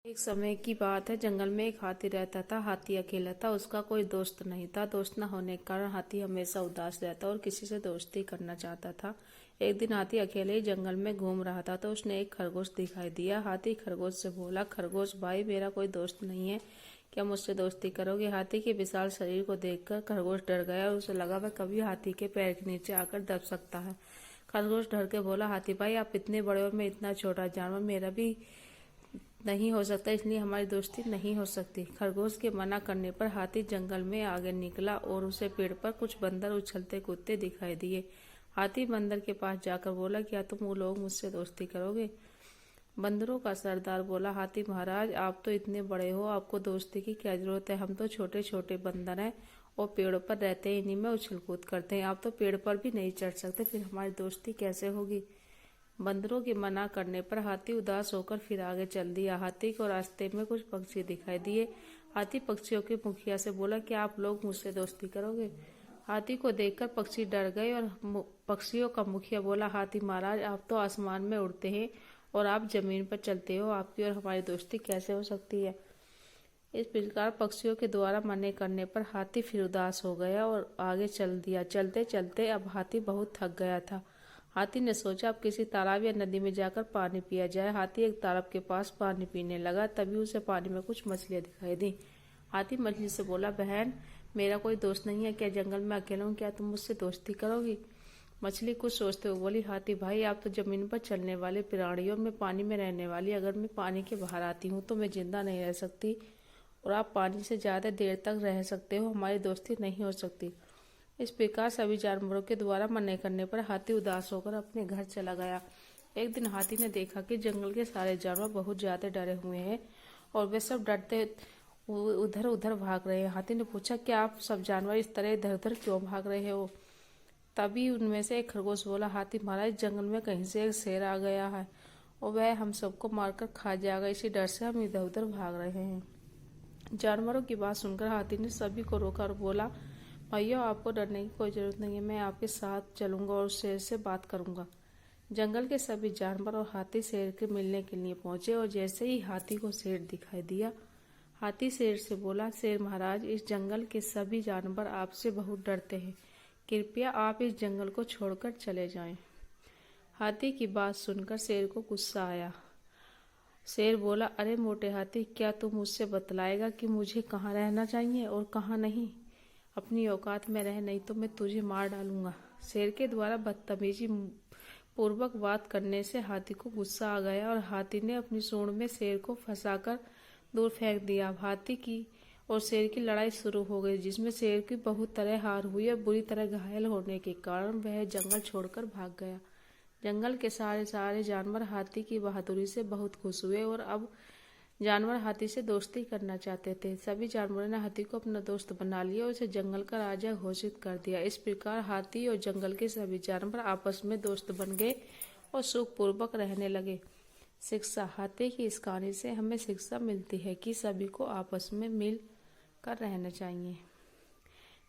एक समय की बात है। जंगल में एक हाथी रहता था। हाथी अकेला था, उसका कोई दोस्त नहीं था। दोस्त न होने के कारण हाथी हमेशा उदास रहता और किसी से दोस्ती करना चाहता था। एक दिन हाथी अकेले ही जंगल में घूम रहा था तो उसने एक खरगोश दिखाई दिया। हाथी खरगोश से बोला, खरगोश भाई, मेरा कोई दोस्त नहीं है, क्या मुझसे दोस्ती करोगे? हाथी के विशाल शरीर को देखकर खरगोश डर गया और उसे लगा वह कभी हाथी के पैर के नीचे आकर दब सकता है। खरगोश डर के बोला, हाथी भाई, आप इतने बड़े और मैं इतना छोटा जानवर, मेरा भी नहीं हो सकता, इसलिए हमारी दोस्ती नहीं हो सकती। खरगोश के मना करने पर हाथी जंगल में आगे निकला और उसे पेड़ पर कुछ बंदर उछलते कूदते दिखाई दिए। हाथी बंदर के पास जाकर बोला, क्या तुम वो लोग मुझसे दोस्ती करोगे? बंदरों का सरदार बोला, हाथी महाराज, आप तो इतने बड़े हो, आपको दोस्ती की क्या जरूरत है? हम तो छोटे छोटे बंदर हैं और पेड़ों पर रहते हैं, इन्हीं में उछल कूद करते हैं। आप तो पेड़ पर भी नहीं चढ़ सकते, फिर हमारी दोस्ती कैसे होगी? बंदरों के मना करने पर हाथी उदास होकर फिर आगे चल दिया। हाथी को रास्ते में कुछ पक्षी दिखाई दिए। हाथी पक्षियों के मुखिया से बोला, क्या आप लोग मुझसे दोस्ती करोगे? हाथी को देखकर पक्षी डर गए और पक्षियों का मुखिया बोला, हाथी महाराज, आप तो आसमान में उड़ते हैं और आप जमीन पर चलते हो, आपकी और हमारी दोस्ती कैसे हो सकती है? इस प्रकार पक्षियों के द्वारा मना करने पर हाथी फिर उदास हो गया और आगे चल दिया। चलते चलते अब हाथी बहुत थक गया था। हाथी ने सोचा, अब किसी तालाब या नदी में जाकर पानी पिया जाए। हाथी एक तालाब के पास पानी पीने लगा। तभी उसे पानी में कुछ मछलियां दिखाई दी। हाथी मछली से बोला, बहन, मेरा कोई दोस्त नहीं है, क्या जंगल में अकेला हूँ, क्या तुम मुझसे दोस्ती करोगी? मछली कुछ सोचते हुए बोली, हाथी भाई, आप तो जमीन पर चलने वाले प्राणी हो, मैं पानी में रहने वाली। अगर मैं पानी के बाहर आती हूँ तो मैं जिंदा नहीं रह सकती और आप पानी से ज्यादा देर तक रह सकते हो, हमारी दोस्ती नहीं हो सकती। इस प्रकार सभी जानवरों के द्वारा मना करने पर हाथी उदास होकर अपने घर चला गया। एक दिन हाथी ने देखा कि जंगल के सारे जानवर बहुत ज्यादा डरे हुए हैं और वे सब डरते उधर उधर भाग रहे हैं। हाथी ने पूछा, क्या आप सब जानवर इस तरह इधर उधर क्यों भाग रहे हो? तभी उनमें से एक खरगोश बोला, हाथी महाराज, जंगल में कहीं से एक शेर आ गया है और वह हम सबको मारकर खा जाएगा, इसी डर से हम इधर उधर भाग रहे हैं। जानवरों की बात सुनकर हाथी ने सभी को रोका और बोला, भाइयों, आपको डरने की कोई जरूरत नहीं है, मैं आपके साथ चलूंगा और शेर से बात करूंगा। जंगल के सभी जानवर और हाथी शेर के मिलने के लिए पहुंचे और जैसे ही हाथी को शेर दिखाई दिया, हाथी शेर से बोला, शेर महाराज, इस जंगल के सभी जानवर आपसे बहुत डरते हैं, कृपया आप इस जंगल को छोड़कर चले जाएं। हाथी की बात सुनकर शेर को गुस्सा आया। शेर बोला, अरे मोटे हाथी, क्या तू मुझसे बतलाएगा कि मुझे कहाँ रहना चाहिए और कहाँ नहीं? अपनी औकात में रह, नहीं तो मैं तुझे मार डालूंगा। शेर के द्वारा बदतमीजी पूर्वक बात करने से हाथी को गुस्सा आ गया और हाथी ने अपनी सूंड में शेर को फंसाकर दूर फेंक दिया। हाथी की और शेर की लड़ाई शुरू हो गई, जिसमें शेर की बहुत तरह हार हुई और बुरी तरह घायल होने के कारण वह जंगल छोड़कर भाग गया। जंगल के सारे सारे जानवर हाथी की बहादुरी से बहुत खुश हुए और अब जानवर हाथी से दोस्ती करना चाहते थे। सभी जानवरों ने हाथी को अपना दोस्त बना लिया और उसे जंगल का राजा घोषित कर दिया। इस प्रकार हाथी और जंगल के सभी जानवर आपस में दोस्त बन गए और सुखपूर्वक रहने लगे। शिक्षा। हाथी की इस कहानी से हमें शिक्षा मिलती है कि सभी को आपस में मिल कर रहना चाहिए।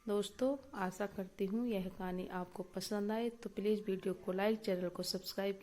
दोस्तों, आशा करती हूँ यह कहानी आपको पसंद आए, तो प्लीज़ वीडियो को लाइक, चैनल को सब्सक्राइब